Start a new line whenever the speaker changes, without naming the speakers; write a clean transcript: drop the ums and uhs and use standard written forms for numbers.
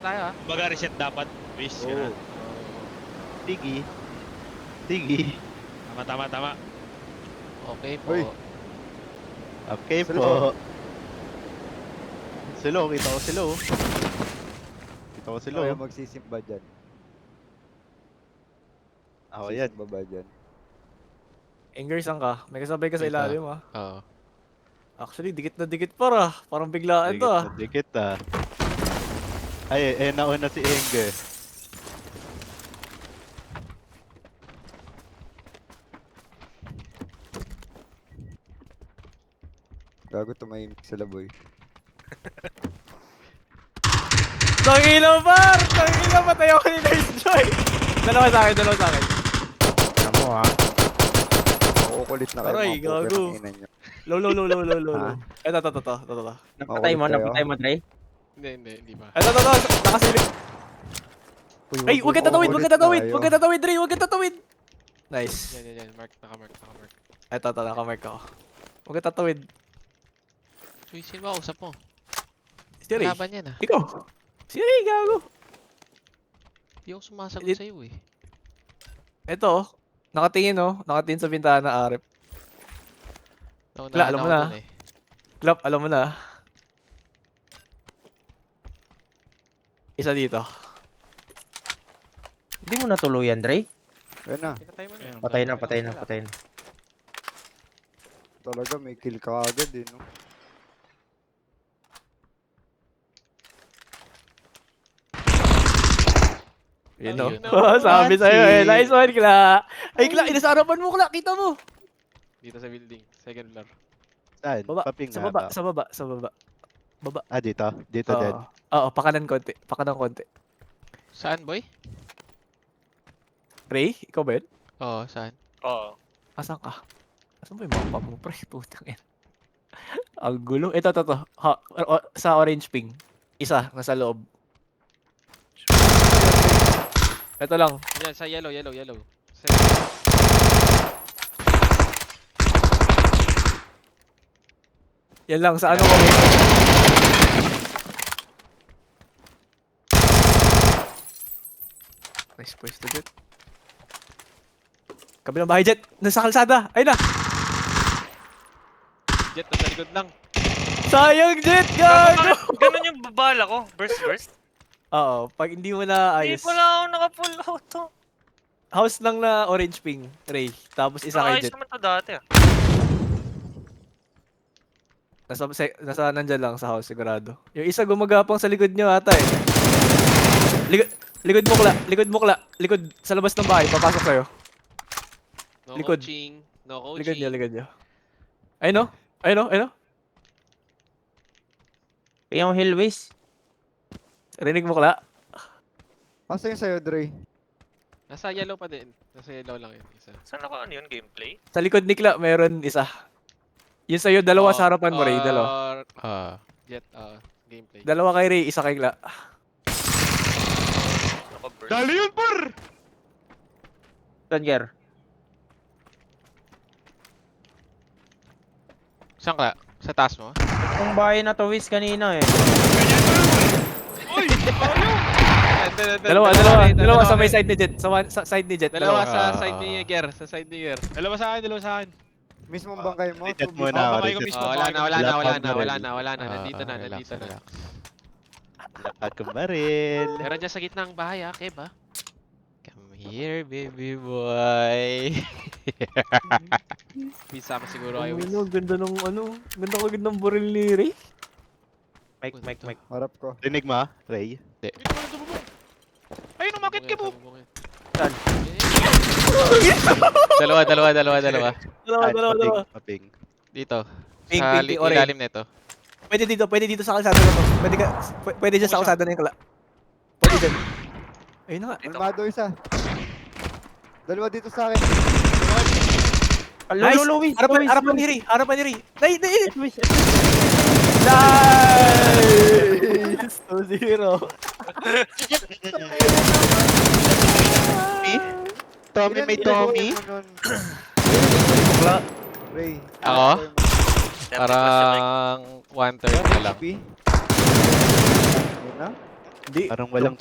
Tayo ah.
Baga reset dapat. Wish ka na.
Oo. Tigi. Tigi.
Tama.
Okay po.
Uy. Okay
Silo.
po. Silo, kita ko silo. Kita ko silo.
Kaya magsisimba dyan.
Ako yan.
Sisimba ba dyan?
Anger, saan ka? May kasabay ka sa
Dito.
ilalim ah.
Oo.
Actually, dikit na dikit para. Parang biglaan to ah.
Dikit ah. Ay, nauna si Anger.
Gago tumahimik sila boy.
Tangina par! Tangina, patay ako ni Nice Joy! Dalawa sa akin.
Ano mo ha? Makukulit na kayo
Aray,
mga poker
gago.
ng ina nyo.
Low.
Ha?
Ito.
Napatay mo, Dre?
Hindi pa.
Ito. Nakasilip. Ay, huwag ka tatawid, Dre, huwag ka tatawid! Nice.
Yan. Nakamark.
Ito, nakamark ako. Huwag ka tatawid.
Uy, sino ba usap mo?
Si Ray.
Laban yan ah.
Ikaw. Si Ray, gago.
Hindi ako sumasagot
It-
sa'yo eh.
Ito, nakatingin sa bintana, Arep.
Naunahan
alam mo
ako
na.
dun eh.
Clap, alam mo na. Isa dito.
Hindi mo natuluyan, Dre?
Ayun na.
Pinatay mo na.
Patay na.
Talaga may kill ka agad eh no.
Yun no.
Ayun na.
Sabi sa'yo eh.
Fancy.
Nice one, Kla. Ay, Kla, nasa harapan mo, Kla. Kita mo.
Dito sa building. Second floor.
Saan?
Baba.
Paping
Sa
nga
baba,
ba?
sa baba, sa baba. Baba.
Ah, dito? Dito din.
Oo, pakanan konti.
Saan boy?
Ray, ikaw ba yun?
Oo, saan?
Oo.
Asan ka? Asan ba yung mapa mo, pre? Putang ina. Ang gulo. Ito. Ha, sa orange ping. Isa, nasa loob. Ito lang.
Yan, sa yellow.
Yan lang, sa ano ko. Nice pwesto, Jet. Kabilang bahay, Jet. Nasa kalsada. Ayun na.
Jet, nasa likod lang.
Sayang, Jet. Gago.
Ganun yung babala ko. Burst.
Oo, pag hindi mo na
Hindi
ayos.
pala ako naka-full auto.
House lang na orange ping, Ray. Tapos isa kay
Ayos
Jet.
naman to dati ah.
Nasa nandyan lang sa house, sigurado. Yung isa gumagapang sa likod nyo ata eh. Likod mo, Kla. Likod sa labas ng bahay, papasok sa'yo.
No
Likod.
coaching. No coaching.
Likod nyo. Ayun o.
Yung Hillways.
Rinig mo, Kla.
Asa yung sa'yo Dre?
Nasa yellow pa din. Nasa yellow lang yun. Isa.
Saan ako ano yun? Gameplay?
Sa likod ni Kla, meron isa. Yun sa'yo, dalawa sa harapan mo, Ray. Dalawa.
Jet, gameplay.
Dalawa kay Ray, isa kay Kla.
Naka-burst.
Dali yun, par!
Tanger.
Saan ka? Sa taas mo?
Itong bahay na to, Wiz, kanina eh.
Uy!
Dalawa sa may side ni Jet. Sa side ni Jet.
Dalawa
Dalawa.
sa side ni Ger. Sa side ni Ger.
Dalawa sa akin.
Mismong bangkay mo?
Reset
Tubi-
muna ako.
bangkay ko
Reset.
mismo.
Wala na.
Wala pa.
Nandito na.
Relax. Lakas kong baril.
Meron dyan sa gitna ng bahay ha, Kev ha? Come here, baby boy. Bisa ka siguro kayo.
Ano, ganda ng ganda kagad ng baril ni Ray.
Mike.
Harap ko.
Rinig mo, Ray?
Ayun, umakit ka mo!
Saan?
Dalawa.
Dalawa.
Paping.
Dito.
Pink,
Sa
pink, orange.
ilalim nito.
Pwede dito sa kalsada na to. Pwede dyan sa kalsada na yung Kla. Pwede dyan. Ayun na nga.
Almado isa. Dalawa dito sa akin.
Nice!
Wiz.
Harapan ni Ray. Nice! Nice! 2-0.
Tommy, may Tommy.
Ray.
Ako?
Dapat pa siya, Mike.
Parang 1/3 na lang.
HP. Yun na.
Hindi.
Parang walang